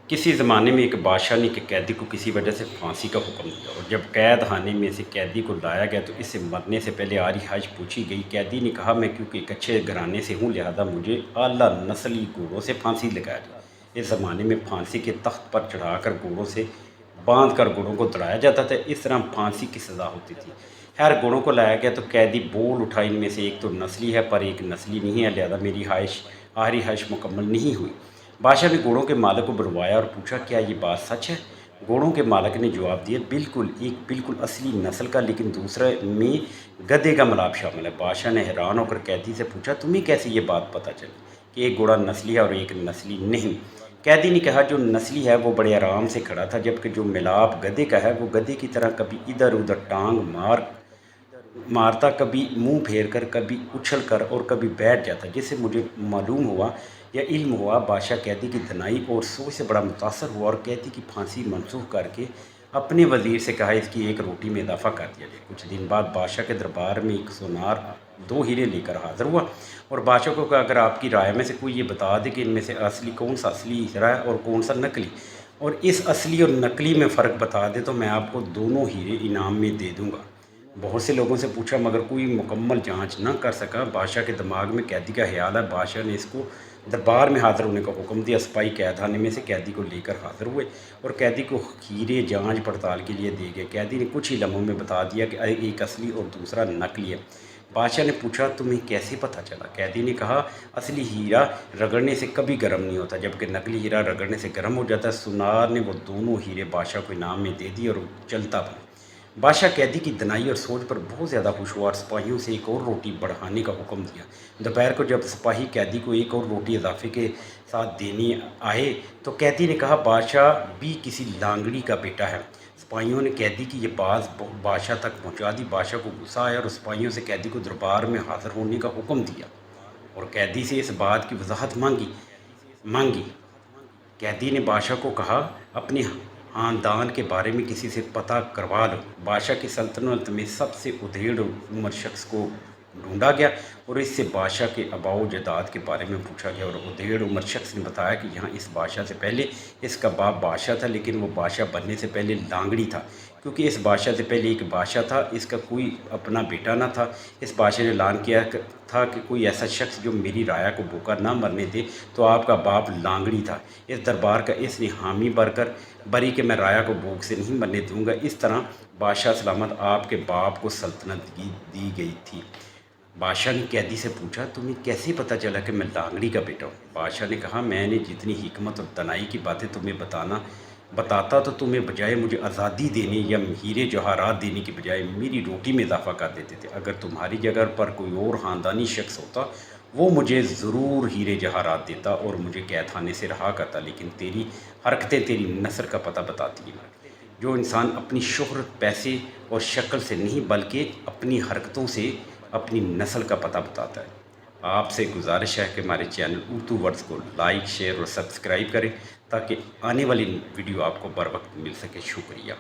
किसी ज़माने में एक बादशाह ने एक कैदी को किसी वजह से फांसी का हुक्म दिया और जब कैद खाने में से कैदी को लाया गया तो इससे मरने से पहले आ रिहाइश पूछी गई। कैदी ने कहा, मैं क्योंकि एक अच्छे घराने से हूँ लिहाजा मुझे आला नस्ली घोड़ों से फांसी लगाया जाए। इस ज़माने में फांसी के तख्त पर चढ़ाकर घोड़ों से बांध कर घोड़ों को दौड़ाया जाता था। इस तरह फांसी की सज़ा होती थी। खैर घोड़ों को लाया गया तो कैदी बोल उठा, इनमें से एक तो नस्ली है पर एक नस्ली नहीं है, लिहाजा मेरी आखिरी हाइश मुकम्मल नहीं हुई। बादशाह ने घोड़ों के मालिक को बुलवाया और पूछा, क्या ये बात सच है? घोड़ों के मालिक ने जवाब दिया, बिल्कुल, एक बिल्कुल असली नस्ल का, लेकिन दूसरे में गधे का मिलाप शामिल है। बादशाह ने हैरान होकर कैदी से पूछा, तुम्हें कैसे ये बात पता चली कि एक घोड़ा नस्ली है और एक नस्ली नहीं? कैदी ने कहा, जो नस्ली है वो बड़े आराम से खड़ा था, जबकि जो मिलाप गधे का है वो गधे की तरह कभी इधर उधर टांग मारता, कभी मुंह फेर कर, कभी उछल कर और कभी बैठ जाता। जिससे मुझे मालूम हुआ या इल्म हुआ, बादशाह कैदी की धनाई और सोच से बड़ा मुतासर हुआ और कैदी की फांसी मनसूख करके अपने वज़ीर से कहा, इसकी एक रोटी में इजाफ़ा कर दिया जाए। कुछ दिन बाद बादशाह के दरबार में एक सोनार 2 हीरे लेकर हाज़िर हुआ और बादशाह को कहा, अगर आपकी राय में से कोई ये बता दे कि इनमें से कौन सा असली हीरा है और कौन सा नकली, और इस असली और नकली में फ़र्क बता दे तो मैं आपको दोनों हीरे इनाम में दे दूँगा। बहुत से लोगों से पूछा मगर कोई मुकम्मल जांच न कर सका। बादशाह के दिमाग में कैदी का ख्याल है। बादशाह ने इसको दरबार में हाज़िर होने का हुक्म दिया। सिपाही कैद खाने में से कैदी को लेकर हाज़िर हुए और कैदी को हीरे जांच पड़ताल के लिए दे गए। कैदी ने कुछ ही लम्हों में बता दिया कि एक असली और दूसरा नकली है। बादशाह ने पूछा, तुम्हें कैसे पता चला? कैदी ने कहा, असली हीरा रगड़ने से कभी गर्म नहीं होता, जबकि नकली हीरा रगड़ने से गर्म हो जाता है। सुनार ने वो दोनों हीरे बादशाह को इनाम में दे दिए और चलता बना। बादशाह कैदी की दनाई और सोच पर बहुत ज़्यादा खुश हुआ और सिपाहियों से एक और रोटी बढ़ाने का हुक्म दिया। दोपहर को जब सिपाही कैदी को एक और रोटी इजाफे के साथ देने आए तो कैदी ने कहा, बादशाह भी किसी लांगड़ी का बेटा है। सिपाहियों ने कैदी की ये बात बादशाह तक पहुंचा दी। बादशाह को गुस्सा आया और सिपाहियों से कैदी को दरबार में हाज़िर होने का हुक्म दिया और कैदी से इस बात की वजाहत मांगी। कैदी ने बादशाह को कहा, अपने ख़ानदान के बारे में किसी से पता करवा लो। बादशाह की सल्तनत में सबसे उधेड़ उम्र शख्स को ढूंढा गया और इससे बादशाह के आबाओ जदाद के बारे में पूछा गया और उधेड़ उम्र शख्स ने बताया कि यहाँ इस बादशाह से पहले इसका बाप बादशाह था, लेकिन वो बादशाह बनने से पहले लांगड़ी था, क्योंकि इस बादशाह से पहले एक बादशाह था, इसका कोई अपना बेटा ना था। इस बादशाह ने ऐलान किया था कि कोई ऐसा शख्स जो मेरी राया को भूखा ना मरने दे तो आपका बाप लांगड़ी था। इस दरबार का इसने हामी भरकर बरी कि मैं राया को भूख से नहीं मरने दूंगा। इस तरह बादशाह सलामत आपके बाप को सल्तनत दी गई थी। बादशाह ने कैदी से पूछा, तुम्हें कैसे पता चला कि मैं लांगड़ी का बेटा हूँ? बादशाह ने कहा, मैंने जितनी हिकमत और तनाई की बातें तुम्हें बताता तो तुम्हें बजाय मुझे आज़ादी देने या हीरे जवाहरात देने की बजाय मेरी रोटी में इजाफा कर देते थे। अगर तुम्हारी जगह पर कोई और ख़ानदानी शख्स होता वो मुझे ज़रूर हीरे जवाहरात देता और मुझे कैद खाने से रहा करता, लेकिन तेरी हरकतें तेरी नस्ल का पता बताती हैं। जो इंसान अपनी शोहरत, पैसे और शक्ल से नहीं बल्कि अपनी हरकतों से अपनी नस्ल का पता बताता है। आपसे गुजारिश है कि हमारे चैनल उर्दू वर्ड्स को लाइक, शेयर और सब्सक्राइब करें ताकि आने वाली वीडियो आपको बर वक्त मिल सके। शुक्रिया।